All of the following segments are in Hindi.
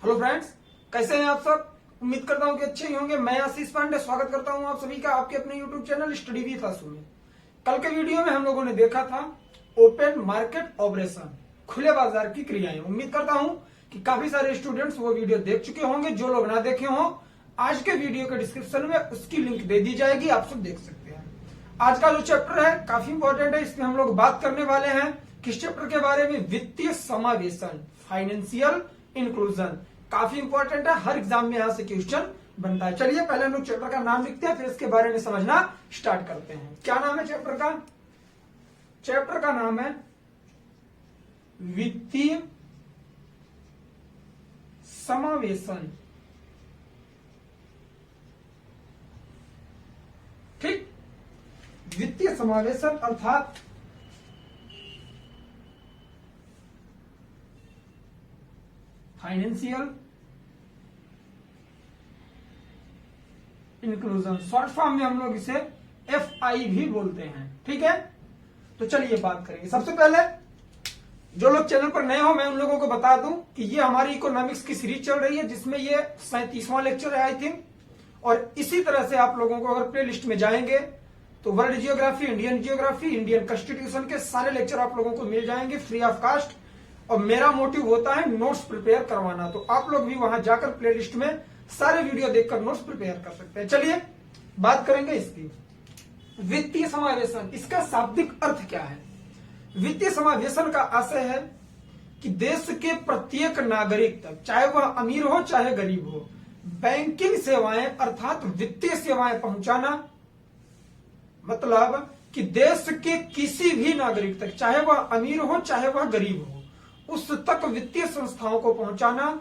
हेलो फ्रेंड्स, कैसे हैं आप सब। उम्मीद करता हूं कि अच्छे ही होंगे। मैं आशीष पांडे स्वागत करता हूं आप सभी का आपके अपने यूट्यूब चैनल स्टडी विद आशु में। कल के वीडियो में हम लोगों ने देखा था ओपन मार्केट ऑपरेशन, खुले बाजार की क्रियाएं। उम्मीद करता हूं कि काफी सारे स्टूडेंट्स वो वीडियो देख चुके होंगे। जो लोग ना देखे हों, आज के वीडियो के डिस्क्रिप्शन में उसकी लिंक दे दी जाएगी, आप सब देख सकते हैं। आज का जो चैप्टर है काफी इंपॉर्टेंट है। इसमें हम लोग बात करने वाले हैं किस चैप्टर के बारे में? वित्तीय समावेशन, फाइनेंशियल इंक्लूजन। काफी इंपॉर्टेंट है, हर एग्जाम में यहां से क्वेश्चन बनता है। चलिए पहले हम लोग चैप्टर का नाम लिखते हैं, फिर इसके बारे में समझना स्टार्ट करते हैं। क्या नाम है चैप्टर का? चैप्टर का नाम है वित्तीय समावेशन। ठीक, वित्तीय समावेशन अर्थात फाइनेंशियल इंक्लूजन। शॉर्ट फॉर्म में हम लोग इसे FI भी बोलते हैं। ठीक है, तो चलिए बात करेंगे। सबसे पहले जो लोग चैनल पर नए हो, मैं उन लोगों को बता दूं कि ये हमारी इकोनॉमिक्स की सीरीज चल रही है, जिसमें ये 37वां लेक्चर है आई थिंक। और इसी तरह से आप लोगों को अगर प्ले लिस्ट में जाएंगे तो world geography, Indian geography, Indian constitution के सारे लेक्चर आप लोगों को मिल जाएंगे फ्री ऑफ कास्ट। और मेरा मोटिव होता है नोट्स प्रिपेयर करवाना, तो आप लोग भी वहां जाकर प्ले लिस्ट में सारे वीडियो देखकर नोट्स प्रिपेयर कर सकते हैं। चलिए बात करेंगे इसकी। वित्तीय समावेशन, इसका शाब्दिक अर्थ क्या है? वित्तीय समावेशन का आशय है कि देश के प्रत्येक नागरिक तक, चाहे वह अमीर हो चाहे गरीब हो, बैंकिंग सेवाएं अर्थात वित्तीय सेवाएं पहुंचाना। मतलब कि देश के किसी भी नागरिक तक, चाहे वह अमीर हो चाहे वह गरीब हो, उस तक वित्तीय संस्थाओं को पहुंचाना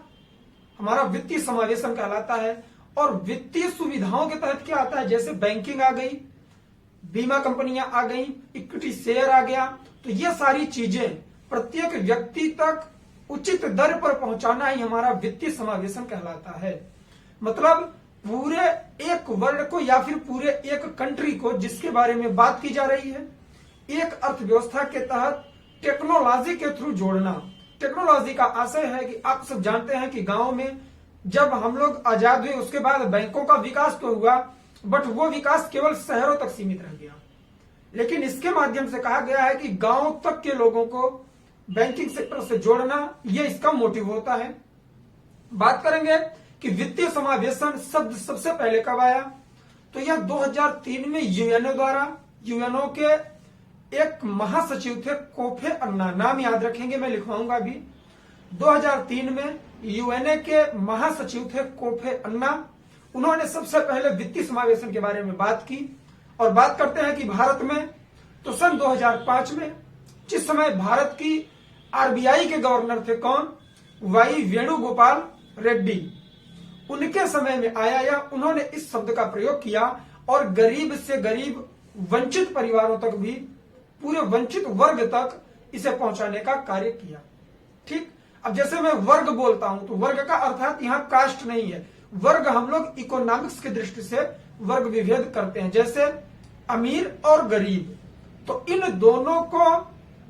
हमारा वित्तीय समावेशन कहलाता है। और वित्तीय सुविधाओं के तहत क्या आता है? जैसे बैंकिंग आ गई, बीमा कंपनियां आ गई, इक्विटी शेयर आ गया। तो ये सारी चीजें प्रत्येक व्यक्ति तक उचित दर पर पहुंचाना ही हमारा वित्तीय समावेशन कहलाता है। मतलब पूरे एक वर्ल्ड को या फिर पूरे एक कंट्री को, जिसके बारे में बात की जा रही है, एक अर्थव्यवस्था के तहत टेक्नोलॉजी के थ्रू जोड़ना। टेक्नोलॉजी का आशय है कि आप सब जानते हैं कि गांव में जब हम लोग आजाद हुए उसके बाद बैंकों का विकास तो हुआ, बट वो विकास केवल शहरों तक सीमित रह गया। लेकिन इसके माध्यम से कहा गया है कि गांव तक के लोगों को बैंकिंग सेक्टर से जोड़ना, ये इसका मोटिव होता है। बात करेंगे कि वित्तीय समावेशन शब्द सबसे पहले कब आया, तो यह 2003 में यूएनओ द्वारा, यूएनओ के एक महासचिव थे कोफे अन्ना, नाम याद रखेंगे, मैं लिखवाऊंगा अभी। 2003 में यूएनए के महासचिव थे कोफे अन्ना। उन्होंने सबसे पहले वित्तीय समावेशन के बारे में बात की। और बात करते हैं कि भारत में, तो सन 2005 में, जिस समय भारत की आरबीआई के गवर्नर थे कौन? वाई वेणुगोपाल रेड्डी। उनके समय में आया यह, उन्होंने इस शब्द का प्रयोग किया और गरीब से गरीब वंचित परिवारों तक भी, पूरे वंचित वर्ग तक इसे पहुंचाने का कार्य किया। ठीक, अब जैसे मैं वर्ग बोलता हूं तो वर्ग का अर्थात यहां कास्ट नहीं है। वर्ग हम लोग इकोनॉमिक्स की दृष्टि से वर्ग विभेद करते हैं, जैसे अमीर और गरीब। तो इन दोनों को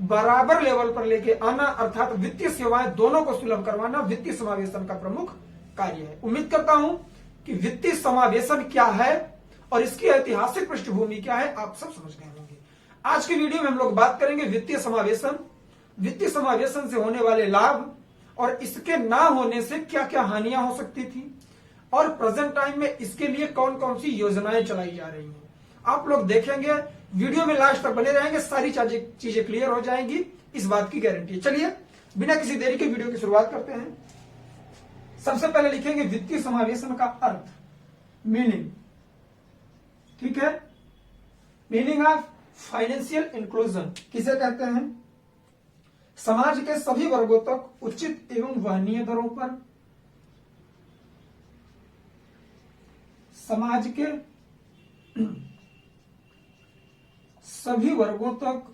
बराबर लेवल पर लेके आना अर्थात वित्तीय सेवाएं दोनों को सुलभ करवाना वित्तीय समावेशन का प्रमुख कार्य है। उम्मीद करता हूं कि वित्तीय समावेशन क्या है और इसकी ऐतिहासिक पृष्ठभूमि क्या है आप सब समझ गए होंगे। आज की वीडियो में हम लोग बात करेंगे वित्तीय समावेशन, वित्तीय समावेशन से होने वाले लाभ और इसके ना होने से क्या क्या हानियां हो सकती थी, और प्रेजेंट टाइम में इसके लिए कौन कौन सी योजनाएं चलाई जा रही हैं। आप लोग देखेंगे, वीडियो में लास्ट तक बने रहेंगे, सारी चीजें क्लियर हो जाएंगी, इस बात की गारंटी है। चलिए बिना किसी देरी के वीडियो की शुरुआत करते हैं। सबसे पहले लिखेंगे वित्तीय समावेशन का अर्थ, मीनिंग। ठीक है, मीनिंग ऑफ फाइनेंशियल इंक्लूजन किसे कहते हैं? समाज के सभी वर्गों तक उचित एवं वहनीय दरों पर, समाज के सभी वर्गों तक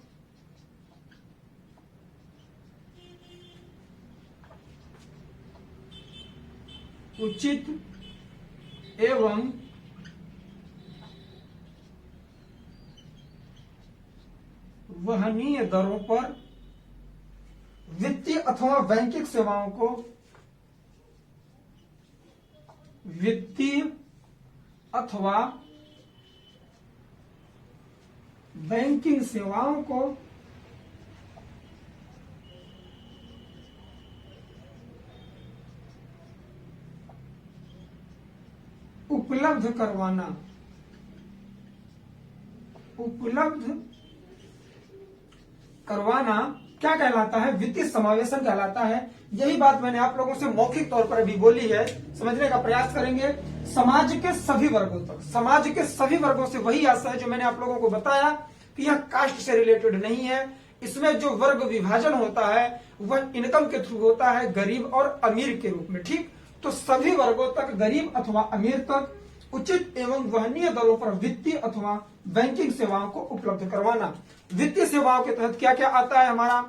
उचित एवं वहनीय दरों पर वित्तीय अथवा बैंकिंग सेवाओं को वित्तीय अथवा बैंकिंग सेवाओं को उपलब्ध करवाना, क्या कहलाता है? वित्तीय समावेशन कहलाता है। यही बात मैंने आप लोगों से मौखिक तौर पर अभी बोली है, समझने का प्रयास करेंगे। समाज के सभी वर्गों तक, समाज के सभी वर्गों से वही आशा है जो मैंने आप लोगों को बताया कि यह कास्ट से रिलेटेड नहीं है। इसमें जो वर्ग विभाजन होता है वह इनकम के थ्रू होता है, गरीब और अमीर के रूप में। ठीक, तो सभी वर्गों तक, गरीब अथवा अमीर तक उचित एवं वहनीय दरों पर वित्तीय अथवा बैंकिंग सेवाओं को उपलब्ध करवाना। वित्तीय सेवाओं के तहत क्या क्या आता है? हमारा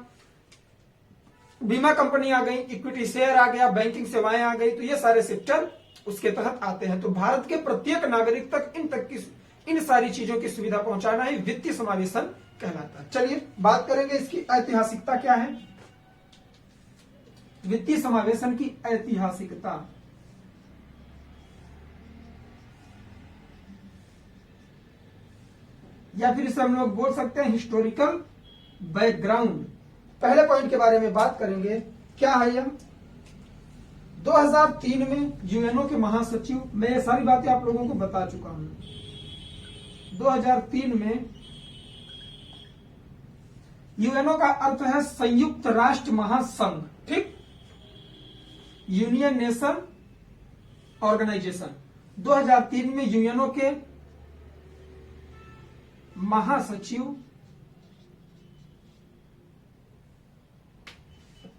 बीमा कंपनी आ गई, इक्विटी शेयर आ गया, बैंकिंग सेवाएं आ गई, तो ये सारे सेक्टर उसके तहत आते हैं। तो भारत के प्रत्येक नागरिक तक इन सारी चीजों की सुविधा पहुंचाना ही वित्तीय समावेशन कहलाता है। चलिए बात करेंगे इसकी ऐतिहासिकता क्या है। वित्तीय समावेशन की ऐतिहासिकता, या फिर इसे हम लोग बोल सकते हैं हिस्टोरिकल बैकग्राउंड। पहले पॉइंट के बारे में बात करेंगे, क्या है यह? 2003 में यूएनओ के महासचिव, मैं ये सारी बातें आप लोगों को बता चुका हूं। 2003 में यूएनओ का अर्थ है संयुक्त राष्ट्र महासंघ, ठीक, यूनियन नेशन ऑर्गेनाइजेशन। 2003 में यूएनओ के महासचिव,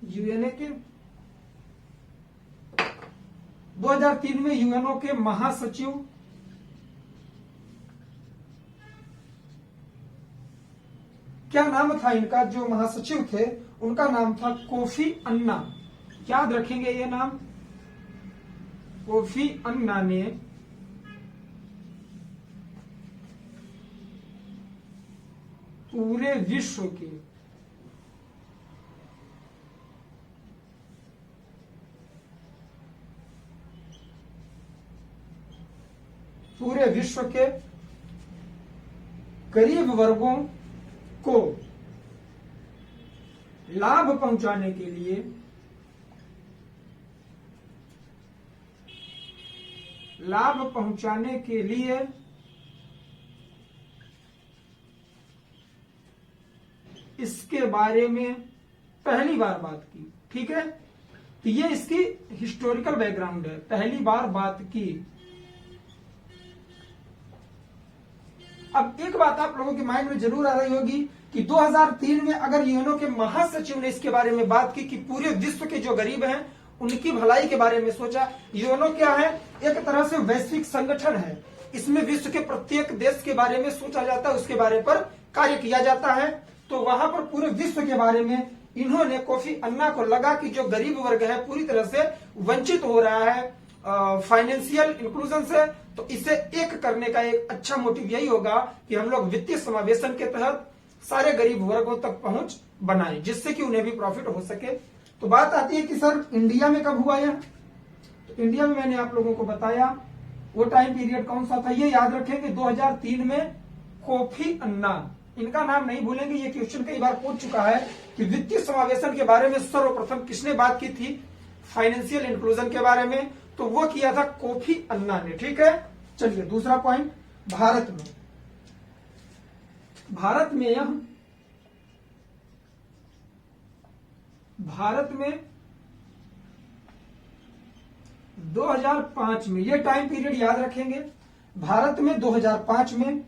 यूएनए के 2003 में यूएनओ के महासचिव क्या नाम था इनका? जो महासचिव थे उनका नाम था कोफी अन्ना। याद रखेंगे ये नाम, कोफी अन्ना ने पूरे विश्व के गरीब वर्गों को लाभ पहुंचाने के लिए इसके बारे में पहली बार बात की। ठीक है, तो ये इसकी हिस्टोरिकल बैकग्राउंड है, पहली बार बात की। अब एक बात आप लोगों के माइंड में जरूर आ रही होगी कि 2003 में अगर यूएनओ के महासचिव ने इसके बारे में बात की कि पूरे विश्व के जो गरीब हैं उनकी भलाई के बारे में सोचा। यूएनओ क्या है? एक तरह से वैश्विक संगठन है। इसमें विश्व के प्रत्येक देश के बारे में सोचा जाता है, उसके बारे पर कार्य किया जाता है। तो वहां पर पूरे विश्व के बारे में इन्होंने, कोफी अन्ना को लगा कि जो गरीब वर्ग है पूरी तरह से वंचित हो रहा है फाइनेंशियल इंक्लूजन से, तो इसे एक करने का एक अच्छा मोटिव यही होगा कि हम लोग वित्तीय समावेशन के तहत सारे गरीब वर्गों तक पहुंच बनाएं, जिससे कि उन्हें भी प्रॉफिट हो सके। तो बात आती है कि सर इंडिया में कब हुआ यह? तो इंडिया में मैंने आप लोगों को बताया वो टाइम पीरियड कौन सा था, ये याद रखेंगे 2003 में कोफी अन्ना, इनका नाम नहीं भूलेंगे। ये क्वेश्चन कई बार पूछ चुका है कि वित्तीय समावेशन के बारे में सर्वप्रथम किसने बात की थी? फाइनेंशियल इंक्लूजन के बारे में, तो वो किया था कोफी अन्ना ने। ठीक है, चलिए दूसरा पॉइंट, भारत में 2005 में, ये टाइम पीरियड याद रखेंगे। भारत में 2005 में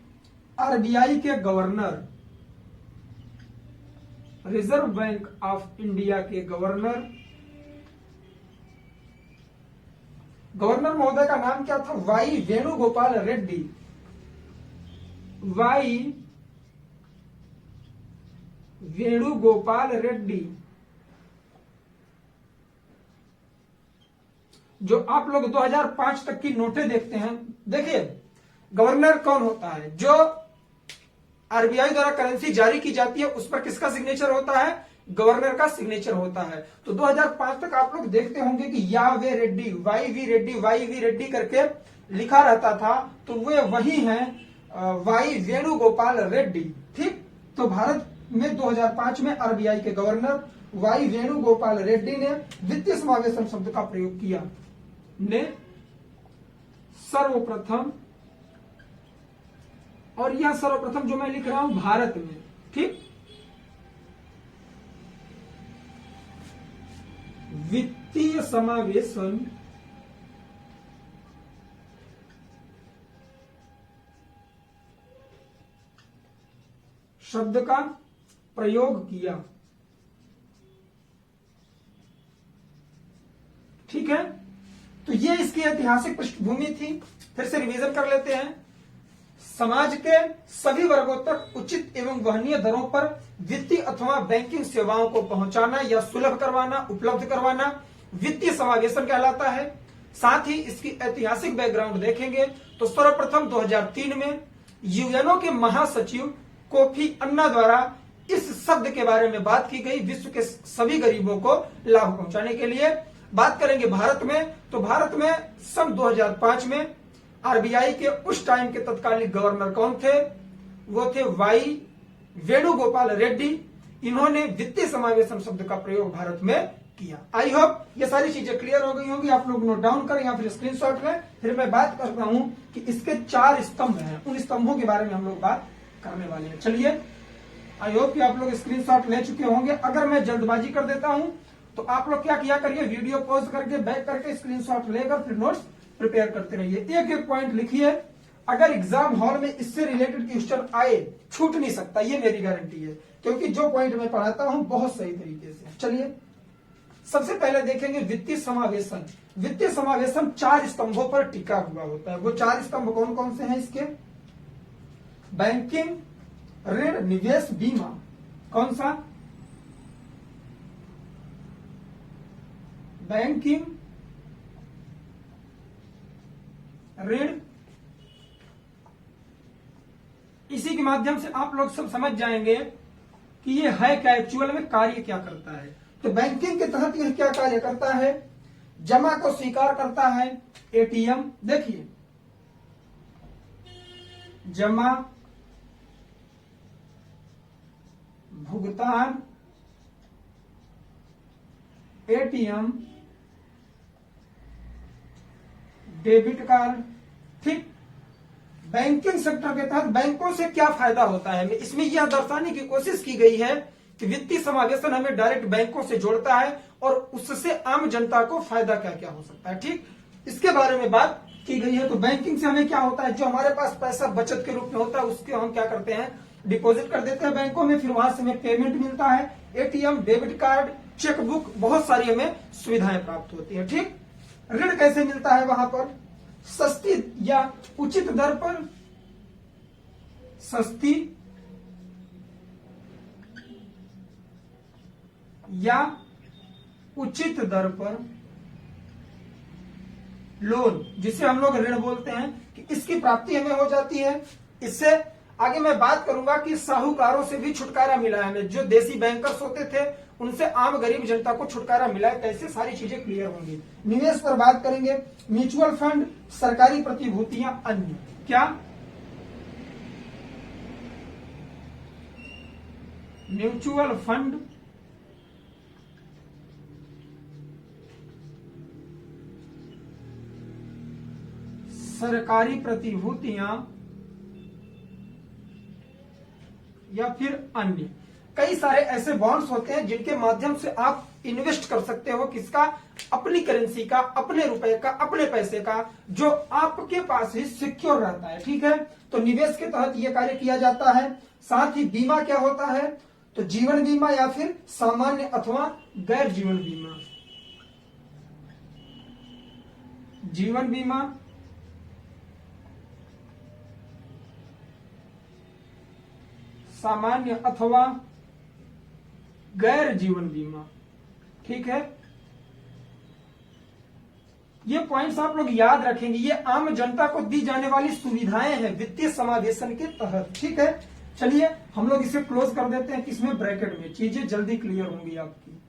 आरबीआई के governor, reserve bank of India के गवर्नर महोदय का नाम क्या था? वाई वेणुगोपाल रेड्डी। वाई वेणुगोपाल रेड्डी, जो आप लोग 2005 तक की नोटें देखते हैं, देखिए गवर्नर कौन होता है? जो आरबीआई द्वारा करेंसी जारी की जाती है उस पर किसका सिग्नेचर होता है? गवर्नर का सिग्नेचर होता है। तो 2005 तक आप लोग देखते होंगे कि यावे रेड्डी, वाई वी रेड्डी करके लिखा रहता था, तो वे वही हैं वाई वेणुगोपाल रेड्डी। ठीक, तो भारत में 2005 में आरबीआई के गवर्नर वाई वेणुगोपाल रेड्डी ने वित्तीय समावेशन शब्द का प्रयोग किया, ने सर्वप्रथम, और यह सर्वप्रथम जो मैं लिख रहा हूं भारत में। ठीक, वित्तीय समावेशन शब्द का प्रयोग किया। ठीक है, तो ये इसकी ऐतिहासिक पृष्ठभूमि थी। फिर से रिवीजन कर लेते हैं। समाज के सभी वर्गों तक उचित एवं वहनीय दरों पर वित्तीय अथवा बैंकिंग सेवाओं को पहुंचाना या सुलभ करवाना, उपलब्ध करवाना वित्तीय समावेशन कहलाता है। साथ ही इसकी ऐतिहासिक बैकग्राउंड देखेंगे तो सर्वप्रथम 2003 में यूएनओ के महासचिव कोफी अन्ना द्वारा इस शब्द के बारे में बात की गई, विश्व के सभी गरीबों को लाभ पहुंचाने के लिए। बात करेंगे भारत में, तो भारत में सन 2005 में आरबीआई के उस टाइम के तत्कालीन गवर्नर कौन थे? वो थे वाई वेणुगोपाल रेड्डी। इन्होंने वित्तीय समावेशन शब्द का प्रयोग भारत में किया। आई होप ये सारी चीजें क्लियर हो गई होंगी। आप लोग नोट डाउन करें या फिर स्क्रीनशॉट में। फिर मैं बात करता हूं कि इसके 4 स्तंभ हैं, उन स्तंभों के बारे में हम लोग बात करने वाले हैं। चलिए, आई होप कि आप लोग स्क्रीनशॉट ले चुके होंगे। अगर मैं जल्दबाजी कर देता हूं तो आप लोग क्या किया करिए, वीडियो पॉज करके बैक करके स्क्रीनशॉट लेकर फिर नोट्स प्रिपेयर करते रहिए। एक एक पॉइंट लिखिए। अगर एग्जाम हॉल में इससे रिलेटेड क्वेश्चन आए, छूट नहीं सकता, ये मेरी गारंटी है, क्योंकि जो पॉइंट मैं पढ़ाता हूं बहुत सही तरीके से। चलिए, सबसे पहले देखेंगे वित्तीय समावेशन। वित्तीय समावेशन 4 स्तंभों पर टिका हुआ होता है। वो 4 स्तंभ कौन कौन से हैं इसके? बैंकिंग, ऋण, निवेश, बीमा। कौन सा? बैंकिंग, ऋण। इसी के माध्यम से आप लोग सब समझ जाएंगे कि ये है क्या, एक्चुअल में कार्य क्या करता है। तो बैंकिंग के तहत यह क्या कार्य करता है? जमा को स्वीकार करता है। एटीएम, देखिए, जमा, भुगतान, एटीएम, डेबिट कार्ड। ठीक, बैंकिंग सेक्टर के तहत बैंकों से क्या फायदा होता है, इसमें यह दर्शाने की कोशिश की गई है कि वित्तीय समावेशन हमें डायरेक्ट बैंकों से जोड़ता है और उससे आम जनता को फायदा क्या क्या हो सकता है। ठीक, इसके बारे में बात की गई है। तो बैंकिंग से हमें क्या होता है, जो हमारे पास पैसा बचत के रूप में होता है उसके हम क्या करते हैं, डिपॉजिट कर देते हैं बैंकों में, फिर वहां से हमें पेमेंट मिलता है। एटीएम, डेबिट कार्ड, चेकबुक, बहुत सारी हमें सुविधाएं प्राप्त होती है। ठीक, ऋण कैसे मिलता है? वहां पर सस्ती या उचित दर पर, सस्ती या उचित दर पर लोन, जिसे हम लोग ऋण बोलते हैं, कि इसकी प्राप्ति हमें हो जाती है। इससे आगे मैं बात करूंगा कि साहूकारों से भी छुटकारा मिला है हमें, जो देसी बैंकर्स होते थे उनसे आम गरीब जनता को छुटकारा मिला है। कैसे, सारी चीजें क्लियर होंगी। निवेश पर बात करेंगे। म्यूचुअल फंड, सरकारी प्रतिभूतियां, अन्य। क्या? म्यूचुअल फंड, सरकारी प्रतिभूतियां या फिर अन्य। कई सारे ऐसे बॉन्ड्स होते हैं जिनके माध्यम से आप इन्वेस्ट कर सकते हो। किसका? अपनी करेंसी का, अपने रुपए का, अपने पैसे का, जो आपके पास ही सिक्योर रहता है। ठीक है, तो निवेश के तहत यह कार्य किया जाता है। साथ ही बीमा क्या होता है? तो जीवन बीमा या फिर सामान्य अथवा गैर जीवन बीमा। जीवन बीमा, सामान्य अथवा गैर जीवन बीमा। ठीक है, ये पॉइंट्स आप लोग याद रखेंगे। ये आम जनता को दी जाने वाली सुविधाएं हैं वित्तीय समावेशन के तहत। ठीक है, चलिए हम लोग इसे क्लोज कर देते हैं किसमें, ब्रैकेट में। चीजें जल्दी क्लियर होंगी आपकी,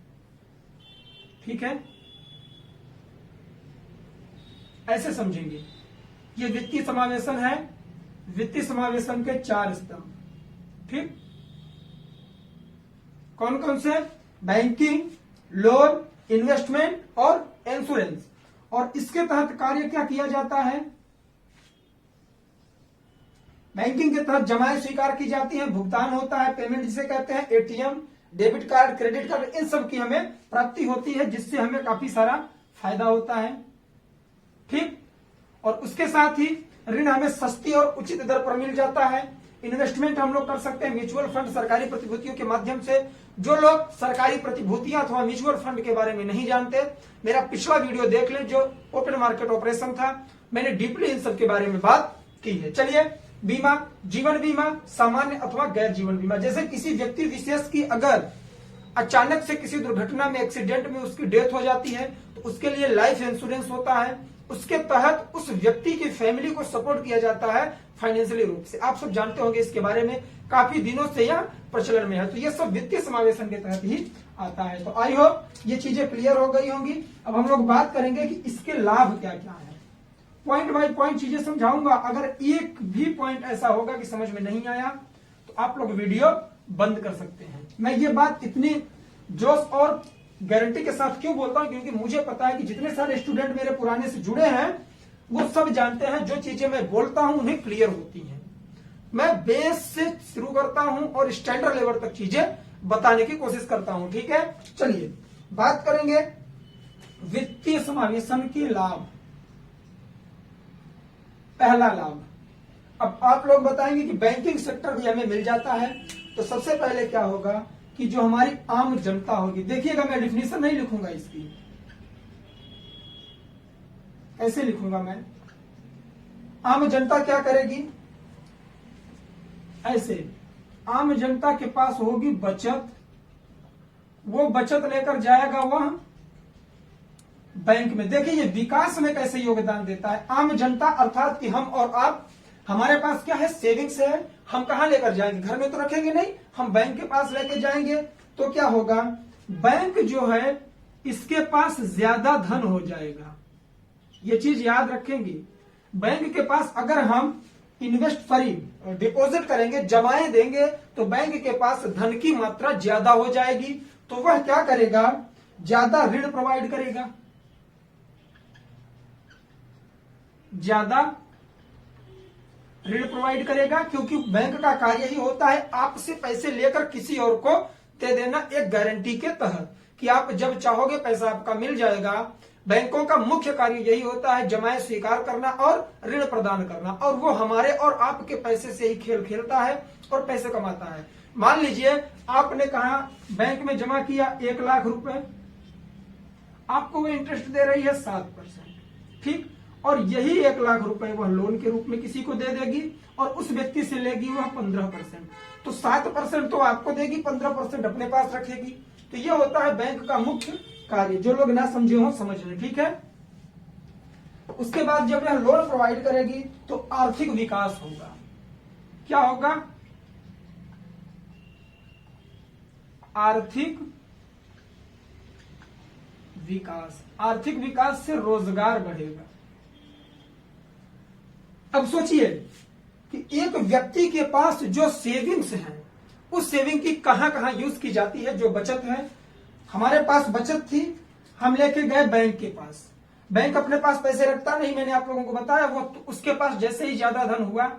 ठीक है। ऐसे समझेंगे, ये वित्तीय समावेशन है, वित्तीय समावेशन के 4 स्तंभ, ठीक। कौन कौन से, बैंकिंग, लोन, इन्वेस्टमेंट और इंश्योरेंस। और इसके तहत कार्य क्या किया जाता है, बैंकिंग के तहत जमाएं स्वीकार की जाती हैं, भुगतान होता है, पेमेंट जिसे कहते हैं, ATM, debit card, credit card, इन सब की हमें प्राप्ति होती है, जिससे हमें काफी सारा फायदा होता है, ठीक। और उसके साथ ही ऋण हमें सस्ती और उचित दर पर मिल जाता है। इन्वेस्टमेंट हम लोग कर सकते हैं म्यूचुअल फंड, सरकारी प्रतिभूतियों के माध्यम से। जो लोग सरकारी प्रतिभूतियां अथवा म्यूचुअल फंड के बारे में नहीं जानते, मेरा पिछला वीडियो देख लें जो ओपन मार्केट ऑपरेशन था, मैंने डीपली इन सब के बारे में बात की है। चलिए, बीमा, जीवन बीमा, सामान्य अथवा गैर जीवन बीमा। जैसे किसी व्यक्ति विशेष की अगर अचानक से किसी दुर्घटना में, एक्सीडेंट में उसकी डेथ हो जाती है, तो उसके लिए लाइफ इंश्योरेंस होता है। उसके तहत उस व्यक्ति की फैमिली को सपोर्ट किया जाता है फाइनेंशियली रूप से। आप सब जानते होंगे इसके बारे में, काफी दिनों से यह प्रचलन में है। तो ये सब वित्तीय समावेशन के तहत ही आता है। तो आई होप ये चीजें क्लियर हो गई होंगी। अब हम लोग बात करेंगे कि इसके लाभ क्या क्या है। पॉइंट बाय पॉइंट चीजें समझाऊंगा। अगर एक भी पॉइंट ऐसा होगा कि समझ में नहीं आया तो आप लोग वीडियो बंद कर सकते हैं। मैं ये बात इतनी जोश और गारंटी के साथ क्यों बोलता हूं, क्योंकि मुझे पता है कि जितने सारे स्टूडेंट मेरे पुराने से जुड़े हैं वो सब जानते हैं जो चीजें मैं बोलता हूं उन्हें क्लियर होती हैं। मैं बेस से शुरू करता हूं और स्टैंडर्ड लेवल तक चीजें बताने की कोशिश करता हूं, ठीक है। चलिए बात करेंगे वित्तीय समावेशन के लाभ। पहला लाभ, अब आप लोग बताएंगे कि बैंकिंग सेक्टर भी हमें मिल जाता है। तो सबसे पहले क्या होगा कि जो हमारी आम जनता होगी, देखिएगा मैं डिफिनेशन नहीं लिखूंगा इसकी, ऐसे लिखूंगा मैं। आम जनता क्या करेगी, ऐसे। आम जनता के पास होगी बचत, वो बचत लेकर जाएगा वह बैंक में। देखिए ये विकास में कैसे योगदान देता है। आम जनता अर्थात कि हम और आप, हमारे पास क्या है, सेविंग्स है। हम कहां लेकर जाएंगे, घर में तो रखेंगे नहीं, हम बैंक के पास लेके जाएंगे। तो क्या होगा, बैंक जो है इसके पास ज्यादा धन हो जाएगा। ये चीज याद रखेंगे। बैंक के पास अगर हम इन्वेस्ट फरी डिपॉजिट करेंगे, जमाएं देंगे, तो बैंक के पास धन की मात्रा ज्यादा हो जाएगी। तो वह क्या करेगा, ज्यादा ऋण प्रोवाइड करेगा, ज्यादा ऋण प्रोवाइड करेगा। क्योंकि बैंक का कार्य ही होता है आपसे पैसे लेकर किसी और को दे देना, एक गारंटी के तहत कि आप जब चाहोगे पैसा आपका मिल जाएगा। बैंकों का मुख्य कार्य यही होता है, जमाएं स्वीकार करना और ऋण प्रदान करना। और वो हमारे और आपके पैसे से ही खेल खेलता है और पैसे कमाता है। मान लीजिए आपने कहा बैंक में जमा किया 1 लाख रुपए, आपको वो इंटरेस्ट दे रही है 7%, ठीक। और यही 1 लाख रुपए वह लोन के रूप में किसी को दे देगी और उस व्यक्ति से लेगी वह 15%। तो 7% तो आपको देगी, 15% अपने पास रखेगी। तो ये होता है बैंक का मुख्य कार्य। जो लोग ना समझे हो समझ लें, ठीक है। उसके बाद जब यह लोन प्रोवाइड करेगी तो आर्थिक विकास होगा। क्या होगा, आर्थिक विकास। आर्थिक विकास से रोजगार बढ़ेगा। अब सोचिए कि एक व्यक्ति के पास जो सेविंग्स है, उस सेविंग की कहां कहां यूज की जाती है। जो बचत है, हमारे पास बचत थी, हम लेके गए बैंक के पास। बैंक अपने पास पैसे रखता नहीं, मैंने आप लोगों को बताया। वो तो उसके पास जैसे ही ज्यादा धन हुआ,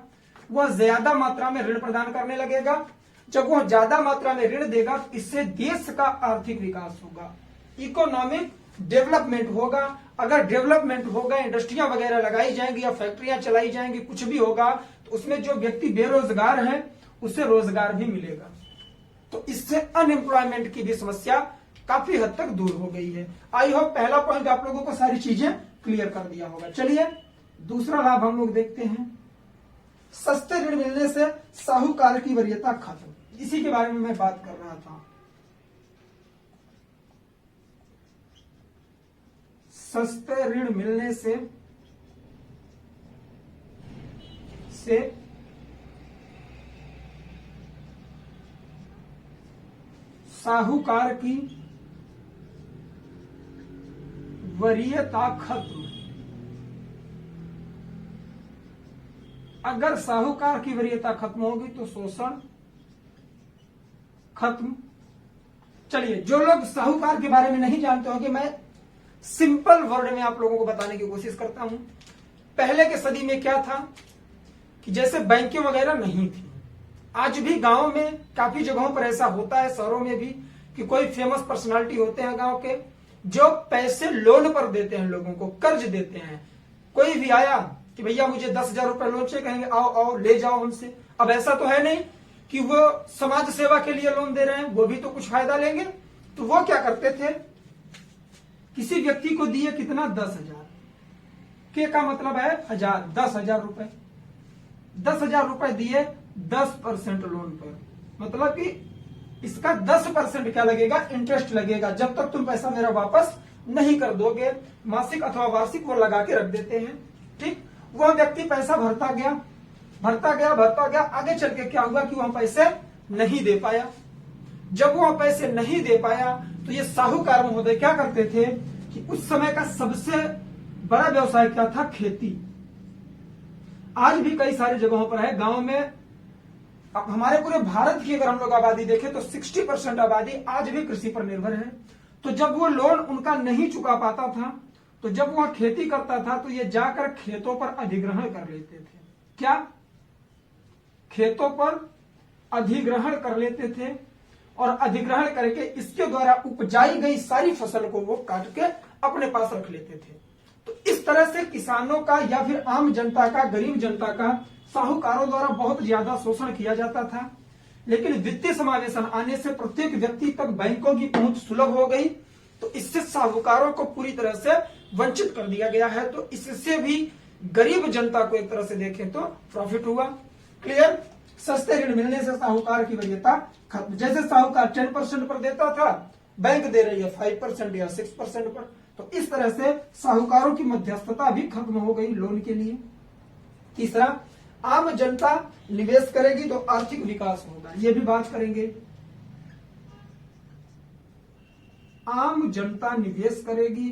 वह ज्यादा मात्रा में ऋण प्रदान करने लगेगा। जब वह ज्यादा मात्रा में ऋण देगा, इससे देश का आर्थिक विकास होगा, इकोनॉमिक डेवलपमेंट होगा। अगर डेवलपमेंट होगा, इंडस्ट्रियां वगैरह लगाई जाएंगी या फैक्ट्रियां चलाई जाएंगी, कुछ भी होगा, तो उसमें जो व्यक्ति बेरोजगार है उसे रोजगार भी मिलेगा। तो इससे अनएम्प्लॉयमेंट की भी समस्या काफी हद तक दूर हो गई है। आई होप पहला पॉइंट आप लोगों को सारी चीजें क्लियर कर दिया होगा। चलिए दूसरा लाभ हम लोग देखते हैं। सस्ते ऋण मिलने से साहूकार की वरीयता खत्म। इसी के बारे में मैं बात कर रहा था। सस्ते ऋण मिलने से साहूकार की वरीयता खत्म। अगर साहूकार की वरीयता खत्म होगी तो शोषण खत्म। चलिए, जो लोग साहूकार के बारे में नहीं जानते होंगे, मैं सिंपल वर्ड में आप लोगों को बताने की कोशिश करता हूं। पहले के सदी में क्या था कि जैसे बैंकें वगैरह नहीं थी। आज भी गांव में काफी जगहों पर ऐसा होता है, शहरों में भी, कि कोई फेमस पर्सनालिटी होते हैं गांव के जो पैसे लोन पर देते हैं, लोगों को कर्ज देते हैं। कोई भी आया कि भैया मुझे 10,000 रुपए लोन चाहिए, कहेंगे आओ आओ ले जाओ हमसे। अब ऐसा तो है नहीं कि वो समाज सेवा के लिए लोन दे रहे हैं, वो भी तो कुछ फायदा लेंगे। तो वो क्या करते थे, किसी व्यक्ति को दिए कितना, 10,000 के का मतलब है 1000, 10,000 रुपए, 10,000 रुपए दिए 10% लोन पर। मतलब कि इसका 10% क्या लगेगा, इंटरेस्ट लगेगा, जब तक तुम पैसा मेरा वापस नहीं कर दोगे। मासिक अथवा वार्षिक वो लगा के रख देते हैं। ठीक, वह व्यक्ति पैसा भरता गया, आगे चल के क्या हुआ कि वह पैसे नहीं दे पाया। जब वह पैसे नहीं दे पाया तो ये साहूकार महोदय क्या करते थे कि उस समय का सबसे बड़ा व्यवसाय क्या था, खेती। आज भी कई सारी जगहों पर है, गांव में। अब हमारे पूरे भारत की अगर हम लोग आबादी देखें तो 60% आबादी आज भी कृषि पर निर्भर है। तो जब वो लोन उनका नहीं चुका पाता था, तो जब वह खेती करता था तो ये जाकर खेतों पर अधिग्रहण कर लेते थे। क्या, खेतों पर अधिग्रहण कर लेते थे, और अधिग्रहण करके इसके द्वारा उपजाई गई सारी फसल को वो काट के अपने पास रख लेते थे। तो इस तरह से किसानों का या फिर आम जनता का, गरीब जनता का साहूकारों द्वारा बहुत ज्यादा शोषण किया जाता था। लेकिन वित्तीय समावेशन आने से प्रत्येक व्यक्ति तक बैंकों की पहुंच सुलभ हो गई, तो इससे साहूकारों को पूरी तरह से वंचित कर दिया गया है। तो इससे भी गरीब जनता को एक तरह से देखें तो प्रॉफिट हुआ। क्लियर, सस्ते ऋण मिलने से साहूकार की वरीयता खत्म। जैसे साहूकार 10% पर देता था, बैंक दे रही है 5% या 6% पर। तो इस तरह से साहूकारों की मध्यस्थता भी खत्म हो गई लोन के लिए। तीसरा, आम जनता निवेश करेगी तो आर्थिक विकास होगा, ये भी बात करेंगे। आम जनता निवेश करेगी,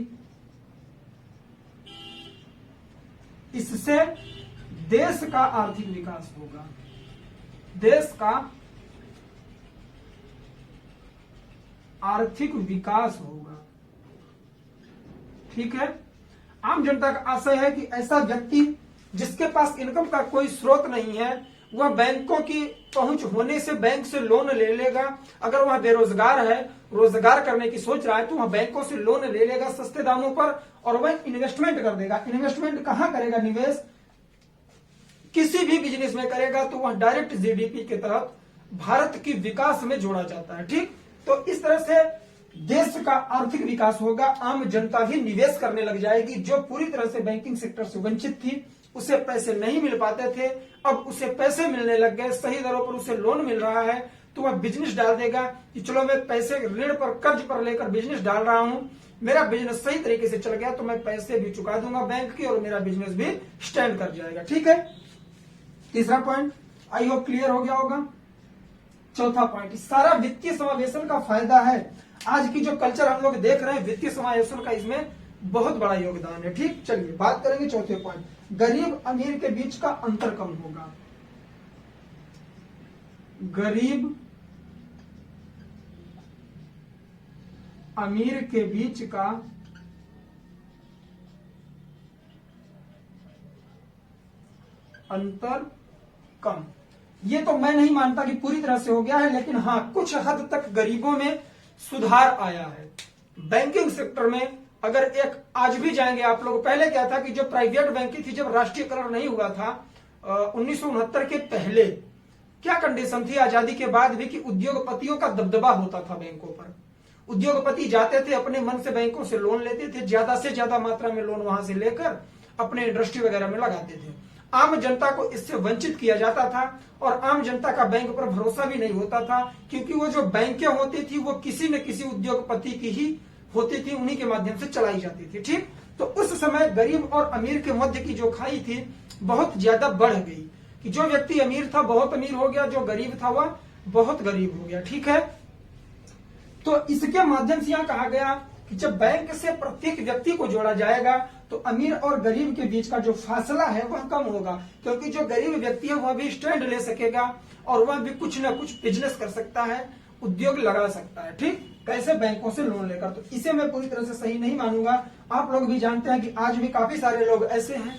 इससे देश का आर्थिक विकास होगा, देश का आर्थिक विकास होगा। ठीक है, आम जनता का आशय है कि ऐसा व्यक्ति जिसके पास इनकम का कोई स्रोत नहीं है, वह बैंकों की पहुंच होने से बैंक से लोन ले लेगा। अगर वह बेरोजगार है, रोजगार करने की सोच रहा है, तो वह बैंकों से लोन ले लेगा सस्ते दामों पर, और वह इन्वेस्टमेंट कर देगा। इन्वेस्टमेंट कहां करेगा, निवेश किसी भी बिजनेस में करेगा तो वह डायरेक्ट जीडीपी के तहत भारत की विकास में जोड़ा जाता है। ठीक, तो इस तरह से देश का आर्थिक विकास होगा। आम जनता भी निवेश करने लग जाएगी। जो पूरी तरह से बैंकिंग सेक्टर से वंचित थी, उसे पैसे नहीं मिल पाते थे, अब उसे पैसे मिलने लग गए, सही दरों पर उसे लोन मिल रहा है, तो वह बिजनेस डाल देगा कि चलो मैं पैसे ऋण पर, कर्ज पर लेकर बिजनेस डाल रहा हूं, मेरा बिजनेस सही तरीके से चल गया तो मैं पैसे भी चुका दूंगा बैंक की और मेरा बिजनेस भी स्टैंड कर जाएगा। ठीक है, तीसरा पॉइंट आई होप क्लियर हो गया होगा। चौथा पॉइंट, सारा वित्तीय समावेशन का फायदा है। आज की जो कल्चर हम लोग देख रहे हैं, वित्तीय समावेशन का इसमें बहुत बड़ा योगदान है। ठीक, चलिए बात करेंगे चौथे पॉइंट, गरीब अमीर के बीच का अंतर कम होगा। गरीब अमीर के बीच का अंतर कम। ये तो मैं नहीं मानता कि पूरी तरह से हो गया है, लेकिन हाँ, कुछ हद तक गरीबों में सुधार आया है। बैंकिंग सेक्टर में अगर एक आज भी जाएंगे आप लोग, पहले क्या था कि जो प्राइवेट बैंकिंग थी, जब राष्ट्रीयकरण नहीं हुआ था 1969 के पहले, क्या कंडीशन थी आजादी के बाद भी, कि उद्योगपतियों का दबदबा होता था बैंकों पर। उद्योगपति जाते थे, अपने मन से बैंकों से लोन लेते थे, ज्यादा से ज्यादा मात्रा में लोन वहां से लेकर अपने इंडस्ट्री वगैरह में लगाते थे। आम जनता को इससे वंचित किया जाता था, और आम जनता का बैंक पर भरोसा भी नहीं होता था, क्योंकि वो जो बैंकें होती थी वो किसी न किसी उद्योगपति की ही होती थी, उन्हीं के माध्यम से चलाई जाती थी। ठीक, तो उस समय गरीब और अमीर के मध्य की जो खाई थी बहुत ज्यादा बढ़ गई, कि जो व्यक्ति अमीर था बहुत अमीर हो गया, जो गरीब था वह बहुत गरीब हो गया। ठीक है, तो इसके माध्यम से यहाँ कहा गया कि जब बैंक से प्रत्येक व्यक्ति को जोड़ा जाएगा तो अमीर और गरीब के बीच का जो फासला है वह कम होगा, क्योंकि जो गरीब व्यक्ति है वह भी स्टैंड ले सकेगा और वह भी कुछ ना कुछ बिजनेस कर सकता है, उद्योग लगा सकता है। ठीक, कैसे? बैंकों से लोन लेकर। तो इसे मैं पूरी तरह से सही नहीं मानूंगा। आप लोग भी जानते हैं कि आज भी काफी सारे लोग ऐसे हैं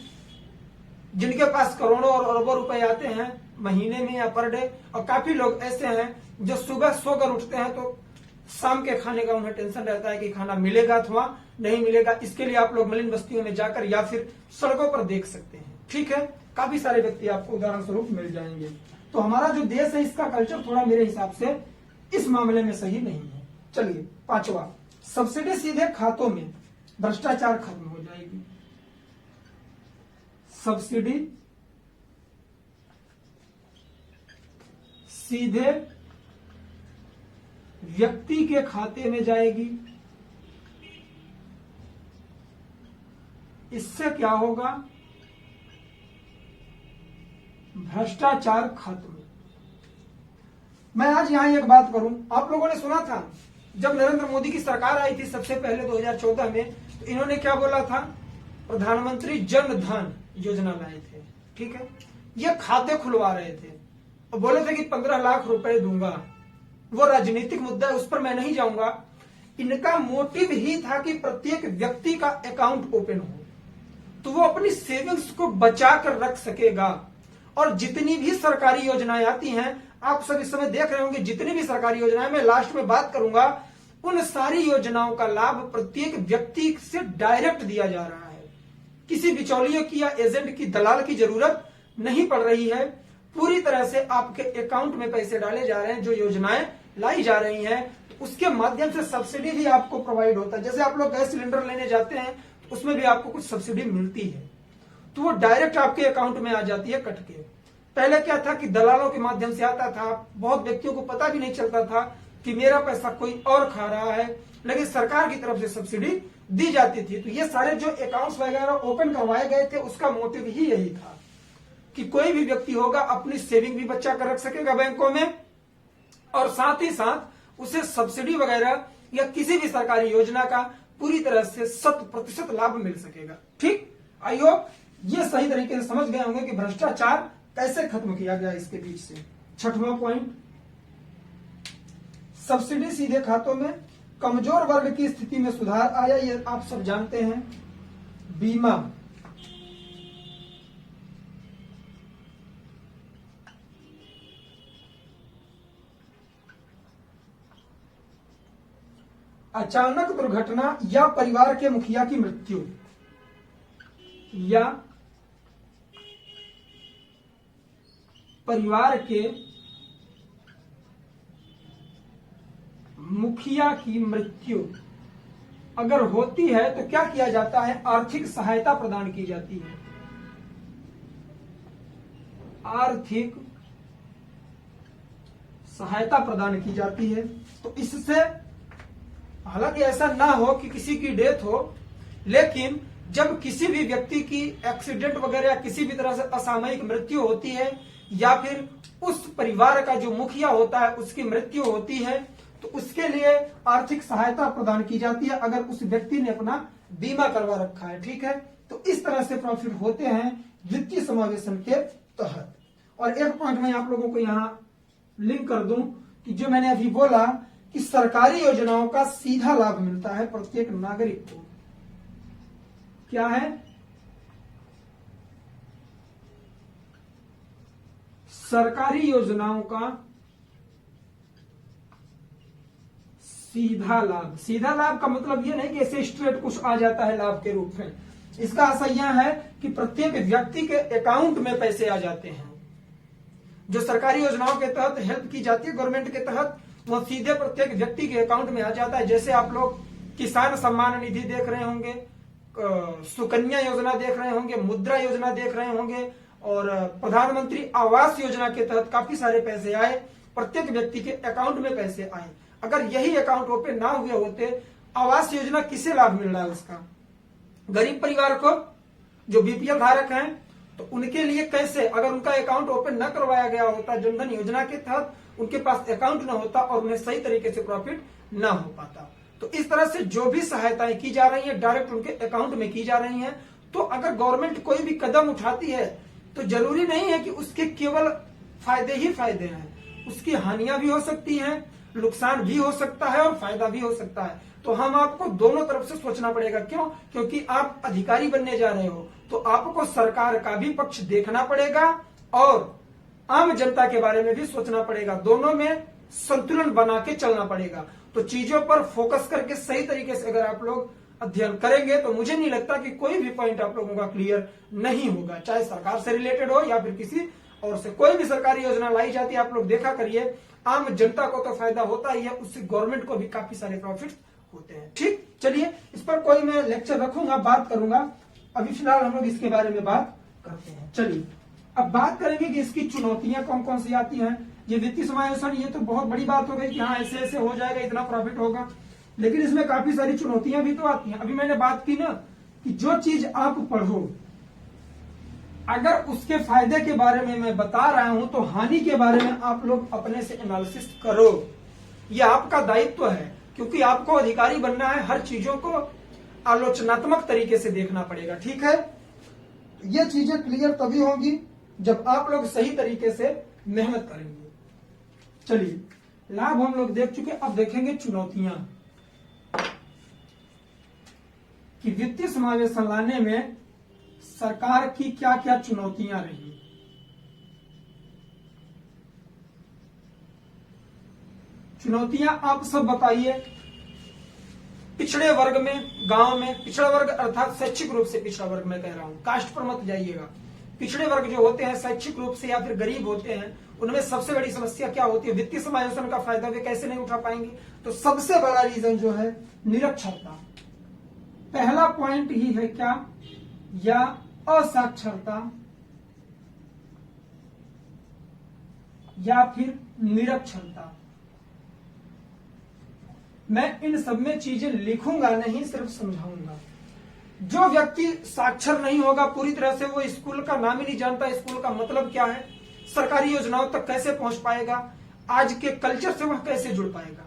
जिनके पास करोड़ों और अरबों रुपए आते हैं महीने में या पर डे, और काफी लोग ऐसे हैं जो सुबह सोकर उठते हैं तो शाम के खाने का उन्हें टेंशन रहता है कि खाना मिलेगा अथवा नहीं मिलेगा। इसके लिए आप लोग मलिन बस्तियों में जाकर या फिर सड़कों पर देख सकते हैं। ठीक है, काफी सारे व्यक्ति आपको उदाहरण स्वरूप मिल जाएंगे। तो हमारा जो देश है इसका कल्चर थोड़ा मेरे हिसाब से इस मामले में सही नहीं है। चलिए, पांचवा, सब्सिडी सीधे खातों में, भ्रष्टाचार खत्म हो जाएगी। सब्सिडी सीधे व्यक्ति के खाते में जाएगी। इससे क्या होगा? भ्रष्टाचार खत्म। मैं आज यहां एक बात करूं, आप लोगों ने सुना था जब नरेंद्र मोदी की सरकार आई थी सबसे पहले 2014 में, तो इन्होंने क्या बोला था? प्रधानमंत्री जन धन योजना लाए थे। ठीक है, ये खाते खुलवा रहे थे और बोले थे कि 15 लाख रुपए दूंगा। वो राजनीतिक मुद्दा है, उस पर मैं नहीं जाऊंगा। इनका मोटिव ही था कि प्रत्येक व्यक्ति का अकाउंट ओपन हो तो वो अपनी सेविंग्स को बचा कर रख सकेगा। और जितनी भी सरकारी योजनाएं आती हैं, आप सब इस समय देख रहे होंगे, जितनी भी सरकारी योजनाएं, मैं लास्ट में बात करूंगा, उन सारी योजनाओं का लाभ प्रत्येक व्यक्ति से डायरेक्ट दिया जा रहा है। किसी बिचौलिए की या एजेंट की, दलाल की जरूरत नहीं पड़ रही है। पूरी तरह से आपके अकाउंट में पैसे डाले जा रहे हैं। जो योजनाएं लाई जा रही हैं तो उसके माध्यम से सब्सिडी भी आपको प्रोवाइड होता है। जैसे आप लोग गैस सिलेंडर लेने जाते हैं तो उसमें भी आपको कुछ सब्सिडी मिलती है, तो वो डायरेक्ट आपके अकाउंट में आ जाती है कट के। पहले क्या था कि दलालों के माध्यम से आता था, बहुत व्यक्तियों को पता भी नहीं चलता था कि मेरा पैसा कोई और खा रहा है, लेकिन सरकार की तरफ से सब्सिडी दी जाती थी। तो ये सारे जो अकाउंट्स वगैरह ओपन करवाए गए थे उसका मोटिव ही यही था कि कोई भी व्यक्ति होगा अपनी सेविंग भी बचा कर रख सकेगा बैंकों में, और साथ ही साथ उसे सब्सिडी वगैरह या किसी भी सरकारी योजना का पूरी तरह से 100% लाभ मिल सकेगा। ठीक, आई होप ये सही तरीके से समझ गए होंगे कि भ्रष्टाचार कैसे खत्म किया गया इसके बीच से। छठवां पॉइंट, सब्सिडी सीधे खातों में, कमजोर वर्ग की स्थिति में सुधार आया, ये आप सब जानते हैं। बीमा, अचानक दुर्घटना या परिवार के मुखिया की मृत्यु या परिवार के मुखिया की मृत्यु अगर होती है तो क्या किया जाता है? आर्थिक सहायता प्रदान की जाती है। आर्थिक सहायता प्रदान की जाती है। तो इससे हालांकि ऐसा ना हो कि किसी की डेथ हो, लेकिन जब किसी भी व्यक्ति की एक्सीडेंट वगैरह या किसी भी तरह से असामयिक मृत्यु होती है या फिर उस परिवार का जो मुखिया होता है उसकी मृत्यु होती है तो उसके लिए आर्थिक सहायता प्रदान की जाती है अगर उस व्यक्ति ने अपना बीमा करवा रखा है। ठीक है, तो इस तरह से प्रॉफिट होते हैं वित्तीय समावेशन के तहत। और एक पॉइंट मैं आप लोगों को यहां लिंक कर दूं कि जो मैंने अभी बोला कि सरकारी योजनाओं का सीधा लाभ मिलता है प्रत्येक नागरिक को। क्या है? सरकारी योजनाओं का सीधा लाभ। सीधा लाभ का मतलब यह नहीं कि ऐसे स्ट्रेट कुछ आ जाता है लाभ के रूप में। इसका असर यह है कि प्रत्येक व्यक्ति के अकाउंट में पैसे आ जाते हैं। जो सरकारी योजनाओं के तहत हेल्प की जाती है गवर्नमेंट के तहत, वो सीधे प्रत्येक व्यक्ति के अकाउंट में आ जाता है। जैसे आप लोग किसान सम्मान निधि देख रहे होंगे, सुकन्या योजना देख रहे होंगे, मुद्रा योजना देख रहे होंगे, और प्रधानमंत्री आवास योजना के तहत काफी सारे पैसे आए, प्रत्येक व्यक्ति के अकाउंट में पैसे आए। अगर यही अकाउंट ओपन ना हुए होते, आवास योजना किसे लाभ मिल रहा है? उसका गरीब परिवार को, जो बीपीएल धारक हैं, तो उनके लिए कैसे? अगर उनका अकाउंट ओपन न करवाया गया होता जनधन योजना के तहत, उनके पास अकाउंट न होता और उन्हें सही तरीके से प्रॉफिट ना हो पाता। तो इस तरह से जो भी सहायताएं की जा रही है डायरेक्ट उनके अकाउंट में की जा रही हैं। तो अगर गवर्नमेंट कोई भी कदम उठाती है तो जरूरी नहीं है कि उसके केवल फायदे ही फायदे हैं, उसकी हानियां भी हो सकती हैं, नुकसान भी हो सकता है और फायदा भी हो सकता है। तो हम आपको दोनों तरफ से सोचना पड़ेगा। क्यों? क्योंकि आप अधिकारी बनने जा रहे हो तो आपको सरकार का भी पक्ष देखना पड़ेगा और आम जनता के बारे में भी सोचना पड़ेगा। दोनों में संतुलन बना के चलना पड़ेगा। तो चीजों पर फोकस करके सही तरीके से अगर आप लोग अध्ययन करेंगे तो मुझे नहीं लगता कि कोई भी पॉइंट आप लोगों का क्लियर नहीं होगा, चाहे सरकार से रिलेटेड हो या फिर किसी और से। कोई भी सरकारी योजना लाई जाती है आप लोग देखा करिए, आम जनता को तो फायदा होता ही है, उससे गवर्नमेंट को भी काफी सारे प्रॉफिट होते हैं। ठीक, चलिए इस पर कोई मैं लेक्चर रखूंगा, बात करूंगा। अभी फिलहाल हम लोग इसके बारे में बात करते हैं। चलिए अब बात करेंगे कि इसकी चुनौतियां कौन कौन सी आती हैं। ये वित्तीय समावेशन, ये तो बहुत बड़ी बात हो गई कि हाँ ऐसे ऐसे हो जाएगा, इतना प्रॉफिट होगा, लेकिन इसमें काफी सारी चुनौतियां भी तो आती हैं। अभी मैंने बात की ना कि जो चीज आप पढ़ो अगर उसके फायदे के बारे में मैं बता रहा हूं तो हानि के बारे में आप लोग अपने से एनालिसिस करो। यह आपका दायित्व है, क्योंकि आपको अधिकारी बनना है, हर चीजों को आलोचनात्मक तरीके से देखना पड़ेगा। ठीक है, ये चीजें क्लियर तभी होंगी जब आप लोग सही तरीके से मेहनत करेंगे। चलिए लाभ हम लोग देख चुके, अब देखेंगे चुनौतियां कि वित्तीय समावेशन लाने में सरकार की क्या क्या चुनौतियां रही। चुनौतियां आप सब बताइए। पिछड़े वर्ग में, गांव में, पिछड़ा वर्ग अर्थात शैक्षिक रूप से पिछड़ा वर्ग में कह रहा हूं, कास्ट पर मत जाइएगा। पिछड़े वर्ग जो होते हैं शैक्षिक रूप से या फिर गरीब होते हैं, उनमें सबसे बड़ी समस्या क्या होती है? वित्तीय समावेशन का फायदा वे कैसे नहीं उठा पाएंगे? तो सबसे बड़ा रीजन जो है निरक्षरता। पहला पॉइंट ही है क्या? या असाक्षरता या फिर निरक्षरता। मैं इन सब में चीजें लिखूंगा नहीं, सिर्फ समझाऊंगा। जो व्यक्ति साक्षर नहीं होगा पूरी तरह से, वो स्कूल का नाम ही नहीं जानता, स्कूल का मतलब क्या है, सरकारी योजनाओं तक कैसे पहुंच पाएगा, आज के कल्चर से वह कैसे जुड़ पाएगा,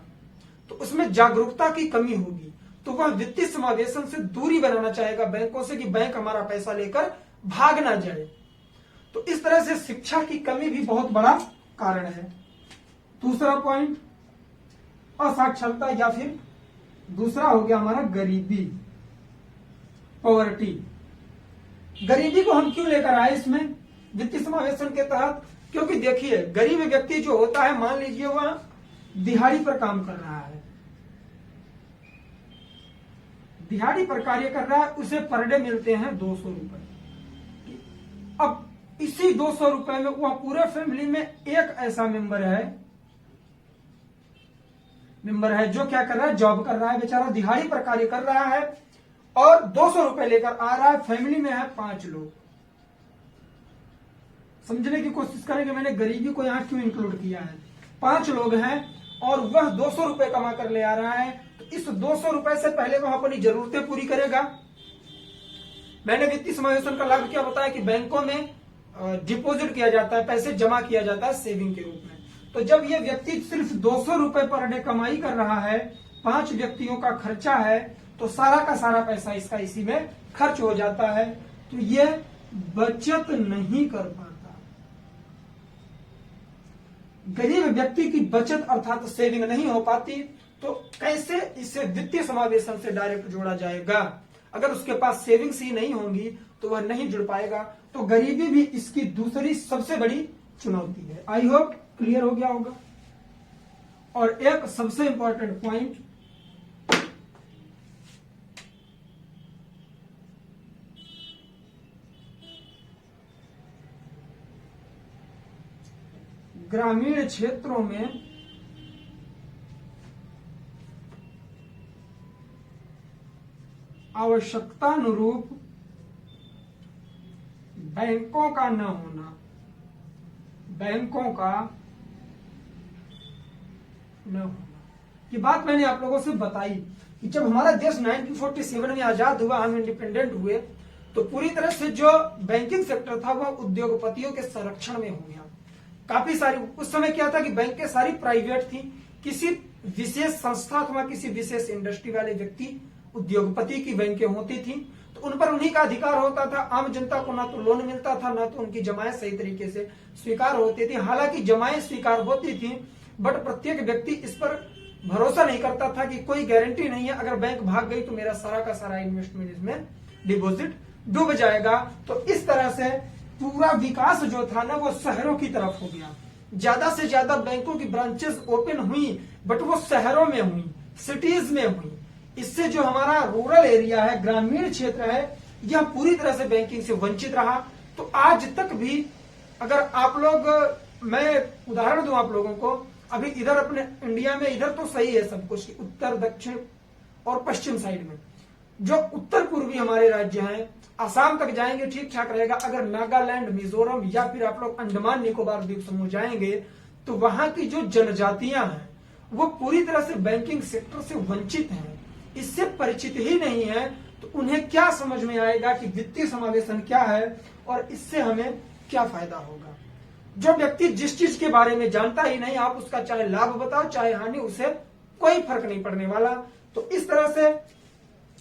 तो उसमें जागरूकता की कमी होगी। तो वह वित्तीय समावेशन से दूरी बनाना चाहेगा बैंकों से, कि बैंक हमारा पैसा लेकर भाग ना जाए। तो इस तरह से शिक्षा की कमी भी बहुत बड़ा कारण है। दूसरा पॉइंट असाक्षरता या फिर दूसरा हो गया हमारा गरीबी, पॉवर्टी। गरीबी को हम क्यों लेकर आए इसमें वित्तीय समावेशन के तहत? क्योंकि देखिए गरीब व्यक्ति जो होता है, मान लीजिए वह दिहाड़ी पर काम कर रहा है, दिहाड़ी पर कार्य कर रहा है, उसे पर डे मिलते हैं 200 रुपए। अब इसी 200 रुपए में वह पूरे फैमिली में एक ऐसा मेंबर है जो क्या कर रहा है, जॉब कर रहा है, बेचारा दिहाड़ी पर कार्य कर रहा है और 200 रुपए लेकर आ रहा है। फैमिली में है 5 लोग। समझने की कोशिश करेंगे मैंने गरीबी को यहां क्यों इंक्लूड किया है। 5 लोग हैं और वह 200 रुपए कमा कर ले आ रहा है, तो इस 200 रुपए से पहले वह अपनी जरूरतें पूरी करेगा। मैंने वित्तीय समावेशन का लाभ क्या बताया कि बैंकों में डिपॉजिट किया जाता है, पैसे जमा किया जाता है सेविंग के रूप में। तो जब यह व्यक्ति सिर्फ 200 रुपए पर डे कमाई कर रहा है, 5 व्यक्तियों का खर्चा है, तो सारा का सारा पैसा इसका इसी में खर्च हो जाता है। तो यह बचत नहीं कर पाता। गरीब व्यक्ति की बचत अर्थात सेविंग नहीं हो पाती, तो कैसे इसे वित्तीय समावेशन से डायरेक्ट जोड़ा जाएगा? अगर उसके पास सेविंग्स ही नहीं होंगी तो वह नहीं जुड़ पाएगा। तो गरीबी भी इसकी दूसरी सबसे बड़ी चुनौती है। आई होप क्लियर हो गया होगा। और एक सबसे इंपॉर्टेंट पॉइंट, ग्रामीण क्षेत्रों में आवश्यकतानुरूप बैंकों का न होना, बैंकों का न होना। ये बात मैंने आप लोगों से बताई कि जब हमारा देश 1947 में आजाद हुआ, हम इंडिपेंडेंट हुए, तो पूरी तरह से जो बैंकिंग सेक्टर था वह उद्योगपतियों के संरक्षण में हो गया। काफी सारी, उस समय क्या था कि बैंकें सारी प्राइवेट थी, किसी विशेष संस्था अथवा किसी विशेष इंडस्ट्री वाले व्यक्ति उद्योगपति की बैंकें होती थी, तो उन पर उन्हीं का अधिकार होता था। आम जनता को ना तो लोन मिलता था, ना तो उनकी जमाएं सही तरीके से स्वीकार होती थी। हालांकि जमाएं स्वीकार होती थी, बट प्रत्येक व्यक्ति इस पर भरोसा नहीं करता था कि कोई गारंटी नहीं है, अगर बैंक भाग गई तो मेरा सारा का सारा इन्वेस्टमेंट इसमें डिपॉजिट डूब जाएगा। तो इस तरह से पूरा विकास जो था ना वो शहरों की तरफ हो गया। ज्यादा से ज्यादा बैंकों की ब्रांचेस ओपन हुई, बट वो शहरों में हुई, सिटीज में हुई। इससे जो हमारा रूरल एरिया है, ग्रामीण क्षेत्र है, यह पूरी तरह से बैंकिंग से वंचित रहा। तो आज तक भी अगर आप लोग, मैं उदाहरण दूं आप लोगों को, अभी इधर अपने इंडिया में इधर तो सही है सब कुछ, उत्तर दक्षिण और पश्चिम साइड में जो उत्तर पूर्वी हमारे राज्य हैं, आसाम तक जाएंगे ठीक ठाक रहेगा। अगर नागालैंड, मिजोरम या फिर आप लोग अंडमान निकोबार द्वीप समूह जाएंगे तो वहां की जो जनजातियां हैं वो पूरी तरह से बैंकिंग सेक्टर से वंचित हैं, इससे परिचित ही नहीं है। तो उन्हें क्या समझ में आएगा कि वित्तीय समावेशन क्या है और इससे हमें क्या फायदा होगा। जो व्यक्ति जिस चीज के बारे में जानता ही नहीं, आप उसका चाहे लाभ बताओ चाहे हानि, उसे कोई फर्क नहीं पड़ने वाला। तो इस तरह से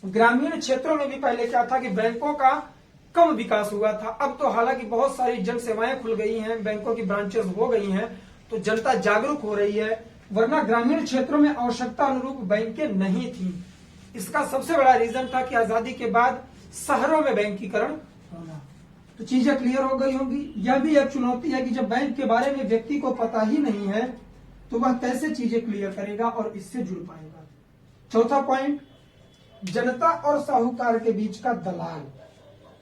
ग्रामीण क्षेत्रों में भी पहले क्या था कि बैंकों का कम विकास हुआ था। अब तो हालांकि बहुत सारी जन सेवाएं खुल गई हैं, बैंकों की ब्रांचेस हो गई हैं, तो जनता जागरूक हो रही है। वरना ग्रामीण क्षेत्रों में आवश्यकता अनुरूप बैंकें नहीं थी। इसका सबसे बड़ा रीजन था कि आजादी के बाद शहरों में बैंकीकरण होना। तो चीजें क्लियर हो गई होंगी। यह भी एक चुनौती है कि जब बैंक के बारे में व्यक्ति को पता ही नहीं है तो वह कैसे चीजें क्लियर करेगा और इससे जुड़ पाएगा। चौथा पॉइंट, जनता और साहूकार के बीच का दलाल,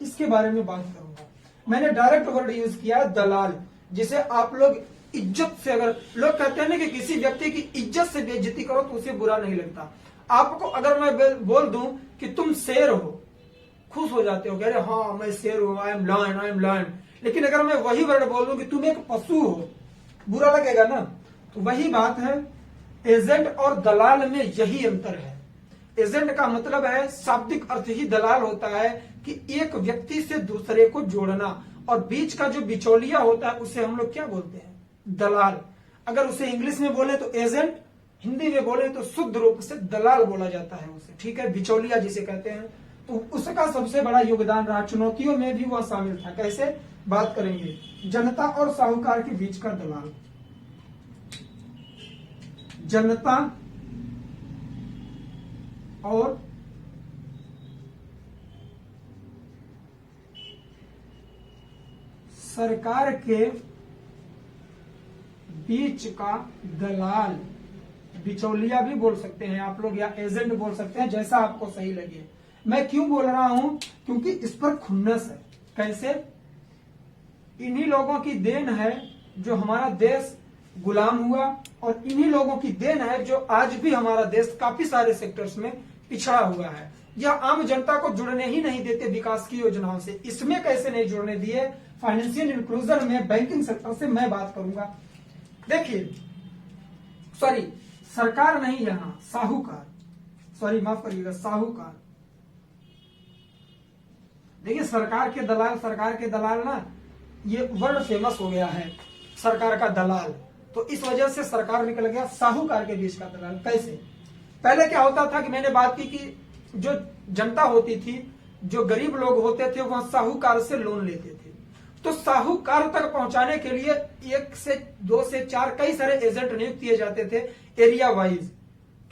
इसके बारे में बात करूंगा। मैंने डायरेक्ट वर्ड यूज किया दलाल, जिसे आप लोग इज्जत से, अगर लोग कहते हैं ना कि किसी व्यक्ति की इज्जत से बेइज्जती करो तो उसे बुरा नहीं लगता। आपको अगर मैं बोल दूं कि तुम शेर हो, खुश हो जाते हो, कह रहे हाँ मैं शेर हूं, I am lion, I am lion. लेकिन अगर मैं वही वर्ड बोल दूं कि तुम एक पशु हो, बुरा लगेगा ना। तो वही बात है, एजेंट और दलाल में यही अंतर है। एजेंट का मतलब है, शाब्दिक अर्थ ही दलाल होता है कि एक व्यक्ति से दूसरे को जोड़ना, और बीच का जो बिचौलिया होता है उसे हम लोग क्या बोलते हैं, दलाल। अगर उसे इंग्लिश में बोले तो एजेंट, हिंदी में बोले तो शुद्ध रूप से दलाल बोला जाता है उसे, ठीक है, बिचौलिया जिसे कहते हैं। तो उसका सबसे बड़ा योगदान रहा, चुनौतियों में भी वह शामिल था। कैसे, बात करेंगे। जनता और साहूकार के बीच का दलाल, जनता और सरकार के बीच का दलाल, बिचौलिया भी बोल सकते हैं आप लोग, या एजेंट बोल सकते हैं, जैसा आपको सही लगे। मैं क्यों बोल रहा हूं, क्योंकि इस पर खुन्नस है। कैसे, इन्हीं लोगों की देन है जो हमारा देश गुलाम हुआ, और इन्हीं लोगों की देन है जो आज भी हमारा देश काफी सारे सेक्टर्स में पिछड़ा हुआ है। यह आम जनता को जुड़ने ही नहीं देते विकास की योजनाओं से। इसमें कैसे नहीं जुड़ने दिए, फाइनेंशियल इंक्लूजन में, बैंकिंग सेक्टर से मैं बात करूंगा। देखिए, सॉरी सरकार नहीं, यहां साहूकार, सॉरी माफ करिएगा, साहूकार। देखिए सरकार के दलाल ना, ये वर्ड फेमस हो गया है, सरकार का दलाल। तो इस वजह से सरकार निकल गया साहूकार के बीच का दलाल। कैसे, पहले क्या होता था कि मैंने बात की कि जो जनता होती थी, जो गरीब लोग होते थे, वह साहूकार से लोन लेते थे। तो साहूकार तक पहुंचाने के लिए 1 से 2 से 4 कई सारे एजेंट नियुक्त किए जाते थे एरिया वाइज,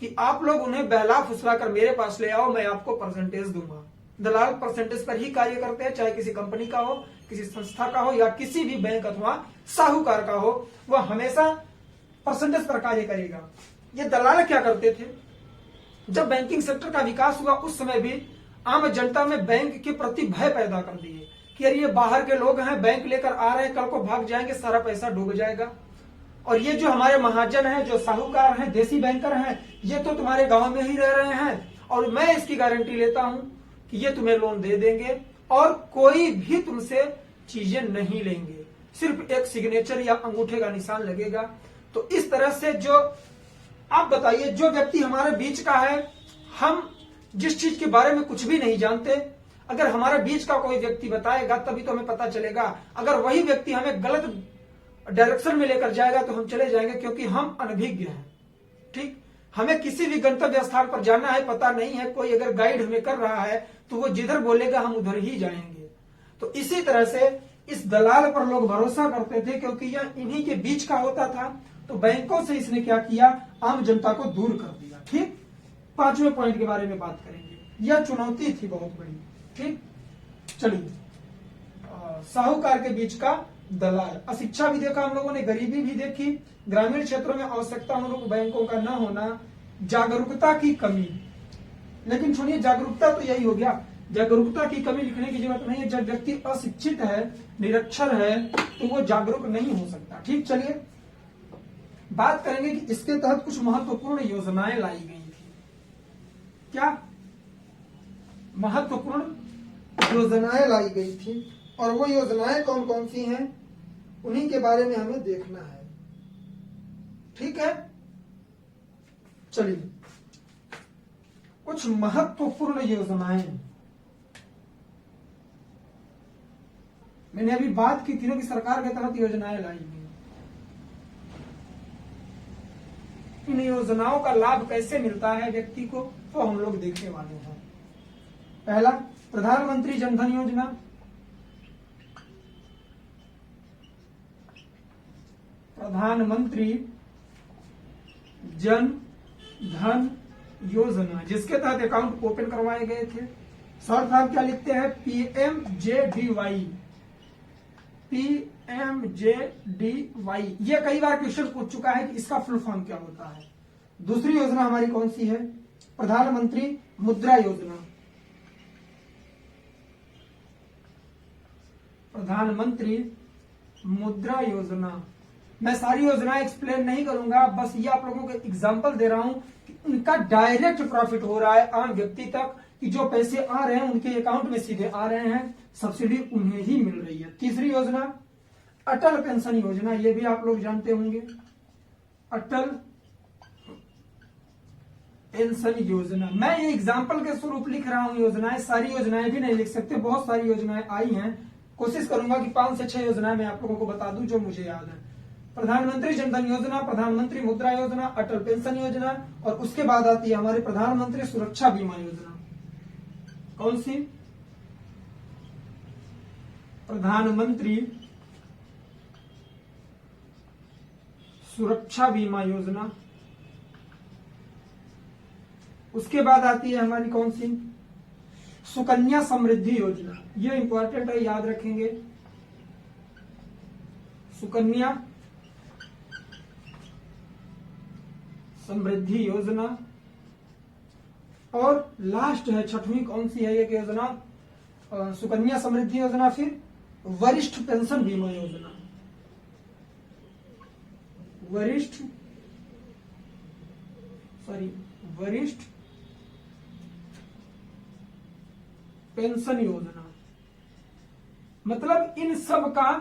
कि आप लोग उन्हें बहला फुसला कर मेरे पास ले आओ, मैं आपको परसेंटेज दूंगा। दलाल परसेंटेज पर ही कार्य करते हैं, चाहे किसी कंपनी का हो, किसी संस्था का हो, या किसी भी बैंक अथवा साहूकार का हो, वह हमेशा परसेंटेज पर कार्य करेगा। ये दलाल क्या करते थे, जब बैंकिंग सेक्टर का विकास हुआ उस समय भी आम जनता में बैंक के प्रति भय पैदा कर दिए कि यार ये बाहर के लोग हैं, बैंक लेकर आ रहे हैं, कल को भाग जाएंगे, सारा पैसा डूब जाएगा। और ये जो हमारे महाजन हैं, जो साहूकार हैं, देसी बैंकर हैं, ये तो तुम्हारे गांव में ही रह रहे हैं, और मैं इसकी गारंटी लेता हूं कि ये तुम्हें लोन दे देंगे और कोई भी तुमसे चीजें नहीं लेंगे, सिर्फ एक सिग्नेचर या अंगूठे का निशान लगेगा। तो इस तरह से जो आप बताइए, जो व्यक्ति हमारे बीच का है, हम जिस चीज के बारे में कुछ भी नहीं जानते, अगर हमारे बीच का कोई व्यक्ति बताएगा तभी तो हमें पता चलेगा। अगर वही व्यक्ति हमें गलत डायरेक्शन में लेकर जाएगा तो हम चले जाएंगे, क्योंकि हम अनभिज्ञ हैं। ठीक, हमें किसी भी गंतव्य स्थान पर जाना है, पता नहीं है, कोई अगर गाइड हमें कर रहा है तो वो जिधर बोलेगा हम उधर ही जाएंगे। तो इसी तरह से इस दलाल पर लोग भरोसा करते थे, क्योंकि यह इन्हीं के बीच का होता था। तो बैंकों से इसने क्या किया, आम जनता को दूर कर दिया। ठीक, 5वें पॉइंट के बारे में बात करेंगे। यह चुनौती थी बहुत बड़ी। ठीक, चलिए, साहूकार के बीच का दलाल। अशिक्षा भी देखा हम लोगों ने, गरीबी भी देखी, ग्रामीण क्षेत्रों में आवश्यकता अनुरूप बैंकों का न होना, जागरूकता की कमी। लेकिन सुनिए, जागरूकता तो यही हो गया, जागरूकता की कमी लिखने की जरूरत नहीं है। जब व्यक्ति अशिक्षित है, निरक्षर है, तो वो जागरूक नहीं हो सकता। ठीक, चलिए बात करेंगे कि इसके तहत कुछ महत्वपूर्ण योजनाएं लाई गई थी। क्या महत्वपूर्ण योजनाएं लाई गई थी, और वो योजनाएं कौन कौन सी हैं, उन्हीं के बारे में हमें देखना है। ठीक है, चलिए, कुछ महत्वपूर्ण योजनाएं मैंने अभी बात की थी कि सरकार के तहत योजनाएं लाई गई। इन योजनाओं का लाभ कैसे मिलता है व्यक्ति को, तो हम लोग देखने वाले हैं। पहला, प्रधानमंत्री जन धन योजना। प्रधानमंत्री जन धन योजना, जिसके तहत अकाउंट ओपन करवाए गए थे। शॉर्ट फॉर्म क्या लिखते हैं, PMJDY। PMJDY, ये कई बार क्वेश्चन पूछ चुका है कि इसका फुल फॉर्म क्या होता है। दूसरी योजना हमारी कौन सी है, प्रधानमंत्री मुद्रा योजना। प्रधानमंत्री मुद्रा योजना। मैं सारी योजनाएं एक्सप्लेन नहीं करूंगा, बस ये आप लोगों को एग्जांपल दे रहा हूं कि उनका डायरेक्ट प्रॉफिट हो रहा है आम व्यक्ति तक, कि जो पैसे आ रहे हैं उनके अकाउंट में सीधे आ रहे हैं, सब्सिडी उन्हें ही मिल रही है। तीसरी योजना, अटल पेंशन योजना, ये भी आप लोग जानते होंगे, अटल पेंशन योजना। मैं ये एग्जाम्पल के स्वरूप लिख रहा हूं योजनाएं, सारी योजनाएं भी नहीं लिख सकते, बहुत सारी योजनाएं आई हैं। कोशिश करूंगा कि 5 से 6 योजनाएं मैं आप लोगों को बता दूं जो मुझे याद है। प्रधानमंत्री जन धन योजना, प्रधानमंत्री मुद्रा योजना, अटल पेंशन योजना, और उसके बाद आती है हमारी प्रधानमंत्री सुरक्षा बीमा योजना। कौन सी, प्रधानमंत्री सुरक्षा बीमा योजना। उसके बाद आती है हमारी कौन सी, सुकन्या समृद्धि योजना। ये इंपॉर्टेंट है, याद रखेंगे, सुकन्या समृद्धि योजना। और लास्ट है, 6वीं कौन सी है एक योजना, सुकन्या समृद्धि योजना, फिर वरिष्ठ पेंशन बीमा योजना। वरिष्ठ पेंशन योजना। मतलब इन सब का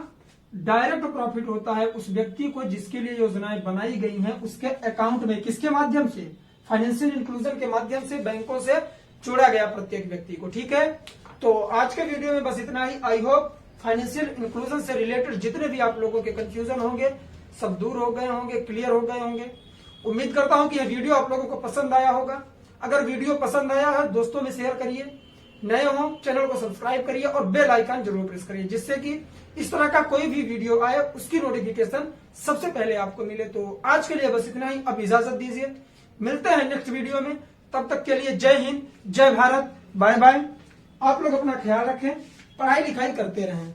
डायरेक्ट प्रॉफिट होता है उस व्यक्ति को जिसके लिए योजनाएं बनाई गई हैं, उसके अकाउंट में। किसके माध्यम से, फाइनेंशियल इंक्लूजन के माध्यम से बैंकों से जोड़ा गया प्रत्येक व्यक्ति को। ठीक है, तो आज के वीडियो में बस इतना ही। आई होप फाइनेंशियल इंक्लूजन से रिलेटेड जितने भी आप लोगों के कंफ्यूजन होंगे सब दूर हो गए होंगे, क्लियर हो गए होंगे। उम्मीद करता हूं कि यह वीडियो आप लोगों को पसंद आया होगा। अगर वीडियो पसंद आया है दोस्तों में शेयर करिए, नए हो चैनल को सब्सक्राइब करिए और बेल आइकन जरूर प्रेस करिए, जिससे कि इस तरह का कोई भी वीडियो आए उसकी नोटिफिकेशन सबसे पहले आपको मिले। तो आज के लिए बस इतना ही, अब इजाजत दीजिए, मिलते हैं नेक्स्ट वीडियो में। तब तक के लिए जय हिंद, जय भारत, बाय बाय। आप लोग अपना ख्याल रखें, पढ़ाई लिखाई करते रहें।